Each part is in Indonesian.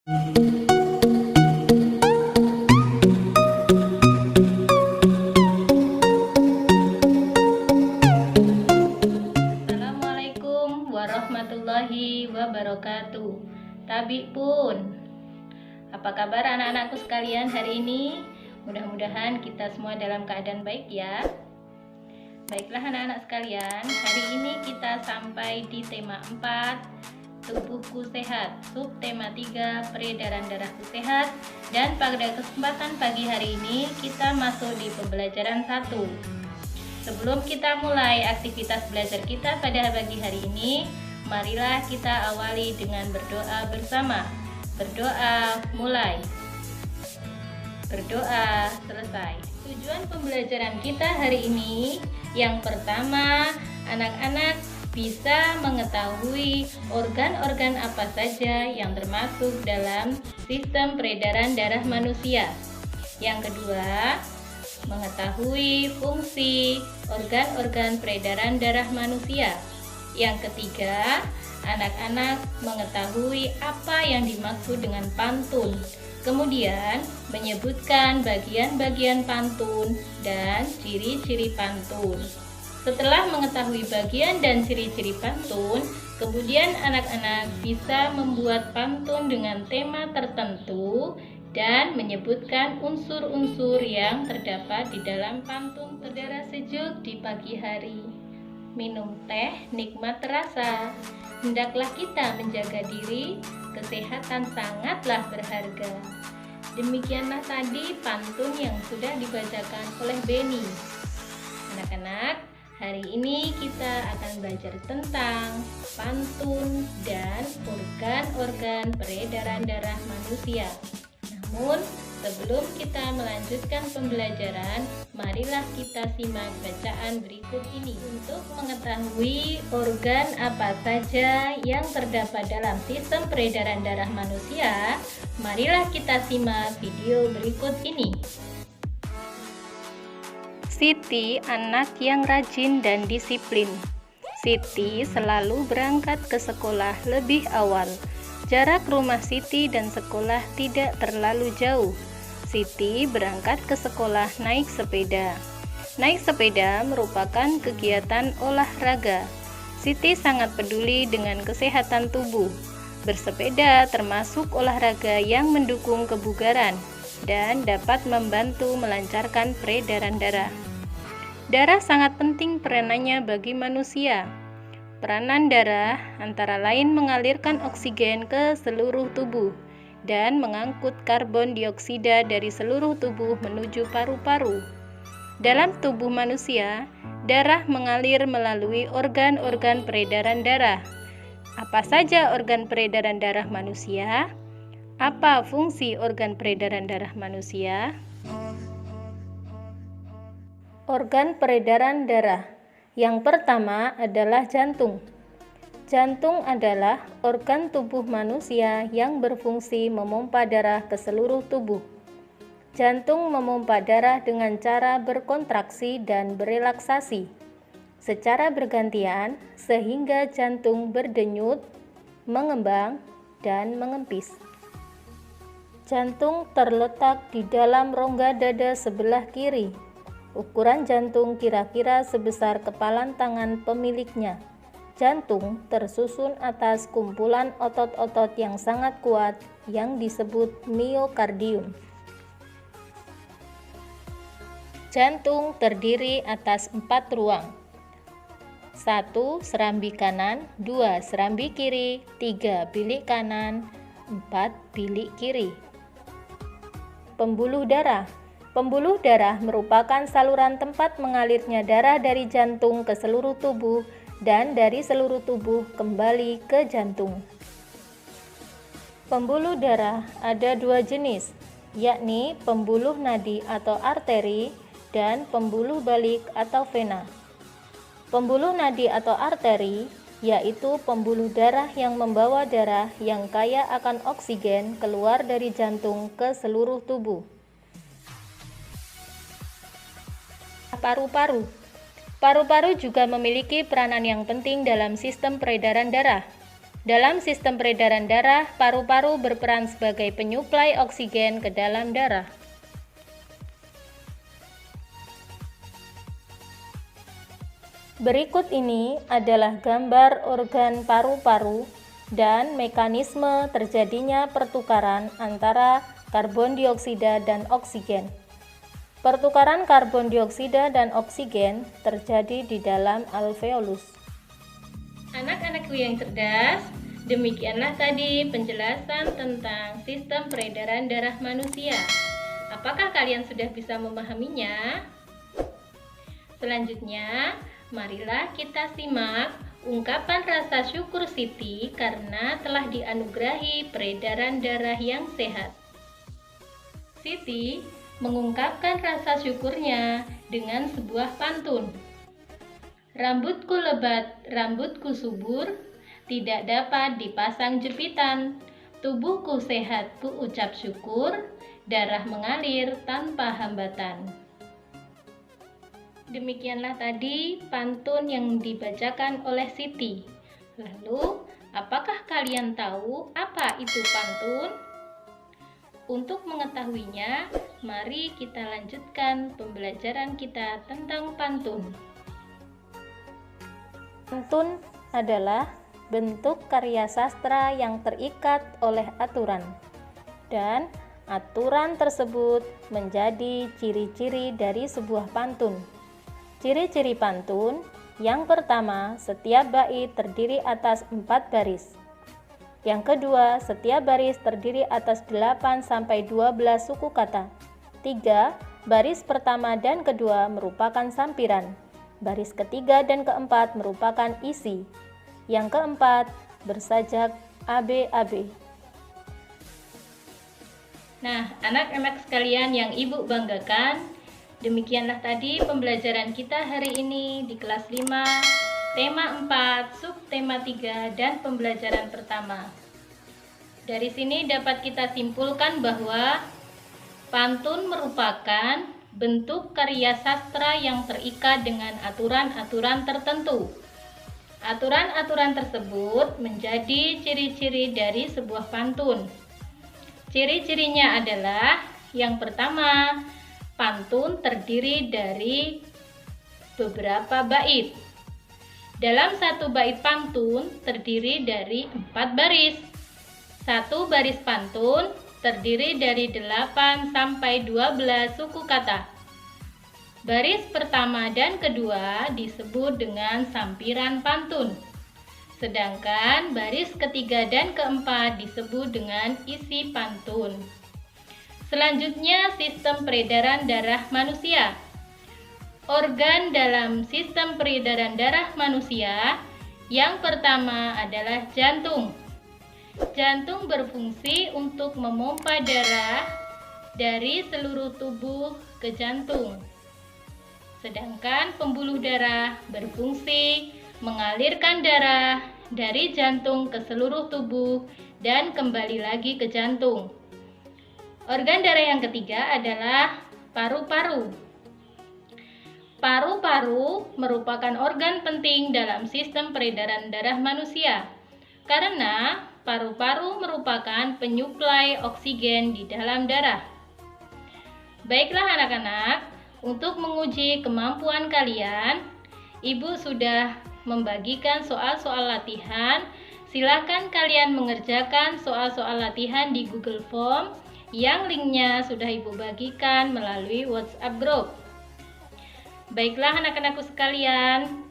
Assalamualaikum warahmatullahi wabarakatuh. Tabik pun. Apa kabar anak-anakku sekalian hari ini? Mudah-mudahan kita semua dalam keadaan baik ya. Baiklah anak-anak sekalian, hari ini kita sampai di tema 4, tubuhku sehat, subtema 3, peredaran darahku sehat, dan pada kesempatan pagi hari ini kita masuk di pembelajaran 1. Sebelum kita mulai aktivitas belajar kita pada pagi hari ini, marilah kita awali dengan berdoa bersama. Berdoa mulai. Berdoa selesai. Tujuan pembelajaran kita hari ini, yang pertama, anak-anak bisa mengetahui organ-organ apa saja yang termasuk dalam sistem peredaran darah manusia. Yang kedua, mengetahui fungsi organ-organ peredaran darah manusia. Yang ketiga, anak-anak mengetahui apa yang dimaksud dengan pantun. Kemudian, menyebutkan bagian-bagian pantun dan ciri-ciri pantun. Setelah mengetahui bagian dan ciri-ciri pantun, kemudian anak-anak bisa membuat pantun dengan tema tertentu dan menyebutkan unsur-unsur yang terdapat di dalam pantun. Udara sejuk di pagi hari, minum teh nikmat terasa. Hendaklah kita menjaga diri, kesehatan sangatlah berharga. Demikianlah tadi pantun yang sudah dibacakan oleh Beni. Anak-anak, hari ini kita akan belajar tentang pantun dan organ-organ peredaran darah manusia. Namun, sebelum kita melanjutkan pembelajaran, marilah kita simak bacaan berikut ini. Untuk mengetahui organ apa saja yang terdapat dalam sistem peredaran darah manusia, marilah kita simak video berikut ini. Siti anak yang rajin dan disiplin. Siti selalu berangkat ke sekolah lebih awal. Jarak rumah Siti dan sekolah tidak terlalu jauh. Siti berangkat ke sekolah naik sepeda. Naik sepeda merupakan kegiatan olahraga. Siti sangat peduli dengan kesehatan tubuh. Bersepeda termasuk olahraga yang mendukung kebugaran dan dapat membantu melancarkan peredaran darah. Darah sangat penting peranannya bagi manusia. Peranan darah antara lain mengalirkan oksigen ke seluruh tubuh dan mengangkut karbon dioksida dari seluruh tubuh menuju paru-paru. Dalam tubuh manusia, darah mengalir melalui organ-organ peredaran darah. Apa saja organ peredaran darah manusia? Apa fungsi organ peredaran darah manusia? Organ peredaran darah. Yang pertama adalah jantung. Jantung adalah organ tubuh manusia yang berfungsi memompa darah ke seluruh tubuh. Jantung memompa darah dengan cara berkontraksi dan berelaksasi secara bergantian sehingga jantung berdenyut, mengembang, dan mengempis. Jantung terletak di dalam rongga dada sebelah kiri. Ukuran jantung kira-kira sebesar kepalan tangan pemiliknya. Jantung tersusun atas kumpulan otot-otot yang sangat kuat yang disebut miokardium. Jantung terdiri atas 4 ruang. 1. Serambi kanan, 2. Serambi kiri, 3. Bilik kanan, 4. Bilik kiri. Pembuluh darah. Pembuluh darah merupakan saluran tempat mengalirnya darah dari jantung ke seluruh tubuh dan dari seluruh tubuh kembali ke jantung. Pembuluh darah ada 2 jenis, yakni pembuluh nadi atau arteri dan pembuluh balik atau vena. Pembuluh nadi atau arteri yaitu pembuluh darah yang membawa darah yang kaya akan oksigen keluar dari jantung ke seluruh tubuh. Paru-paru. Paru-paru juga memiliki peranan yang penting dalam sistem peredaran darah. Dalam sistem peredaran darah, paru-paru berperan sebagai penyuplai oksigen ke dalam darah. Berikut ini adalah gambar organ paru-paru dan mekanisme terjadinya pertukaran antara karbon dioksida dan oksigen. Pertukaran karbon dioksida dan oksigen terjadi di dalam alveolus. Anak-anakku yang cerdas, demikianlah tadi penjelasan tentang sistem peredaran darah manusia. Apakah kalian sudah bisa memahaminya? Selanjutnya, marilah kita simak ungkapan rasa syukur Siti karena telah dianugerahi peredaran darah yang sehat. Siti mengungkapkan rasa syukurnya dengan sebuah pantun. Rambutku lebat, rambutku subur, tidak dapat dipasang jepitan. Tubuhku sehat, ku ucap syukur, darah mengalir tanpa hambatan. Demikianlah tadi pantun yang dibacakan oleh Siti. Lalu, apakah kalian tahu apa itu pantun? Untuk mengetahuinya, mari kita lanjutkan pembelajaran kita tentang pantun. Pantun adalah bentuk karya sastra yang terikat oleh aturan, dan aturan tersebut menjadi ciri-ciri dari sebuah pantun. Ciri-ciri pantun, yang pertama, setiap bait terdiri atas 4 baris. Yang kedua, setiap baris terdiri atas 8 sampai 12 suku kata. 3. Baris pertama dan kedua merupakan sampiran. Baris ketiga dan keempat merupakan isi. Yang keempat, bersajak ABAB. Nah, anak-anak sekalian yang Ibu banggakan, demikianlah tadi pembelajaran kita hari ini di kelas 5, tema 4, subtema 3, dan pembelajaran pertama. Dari sini dapat kita simpulkan bahwa pantun merupakan bentuk karya sastra yang terikat dengan aturan-aturan tertentu. Aturan-aturan tersebut menjadi ciri-ciri dari sebuah pantun. Ciri-cirinya adalah yang pertama, pantun terdiri dari beberapa bait. Dalam satu bait pantun terdiri dari 4 baris. Satu baris pantun terdiri dari 8 sampai 12 suku kata. Baris pertama dan kedua disebut dengan sampiran pantun. Sedangkan baris ketiga dan keempat disebut dengan isi pantun. Selanjutnya, sistem peredaran darah manusia. Organ dalam sistem peredaran darah manusia yang pertama adalah jantung. Jantung berfungsi untuk memompa darah dari seluruh tubuh ke jantung. Sedangkan pembuluh darah berfungsi mengalirkan darah dari jantung ke seluruh tubuh dan kembali lagi ke jantung. Organ darah yang ketiga adalah paru-paru. Paru-paru merupakan organ penting dalam sistem peredaran darah manusia karena paru-paru merupakan penyuplai oksigen di dalam darah. Baiklah anak-anak, untuk menguji kemampuan kalian, Ibu sudah membagikan soal-soal latihan. Silakan kalian mengerjakan soal-soal latihan di Google Form yang linknya sudah Ibu bagikan melalui WhatsApp group. Baiklah anak-anakku sekalian,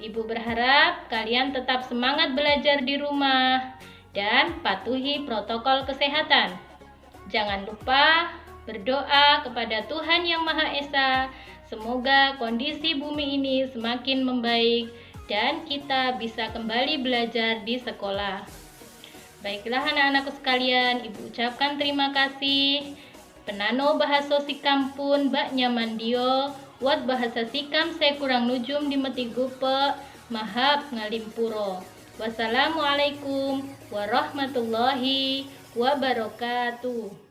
Ibu berharap kalian tetap semangat belajar di rumah dan patuhi protokol kesehatan. Jangan lupa berdoa kepada Tuhan Yang Maha Esa, semoga kondisi bumi ini semakin membaik dan kita bisa kembali belajar di sekolah. Baiklah anak-anakku sekalian, Ibu ucapkan terima kasih. Penano bahaso sikampun bak nyamandio, wat bahasa sikam saya kurang nujum di meti gupe, mahap ngalimpuro. Wassalamualaikum warahmatullahi wabarakatuh.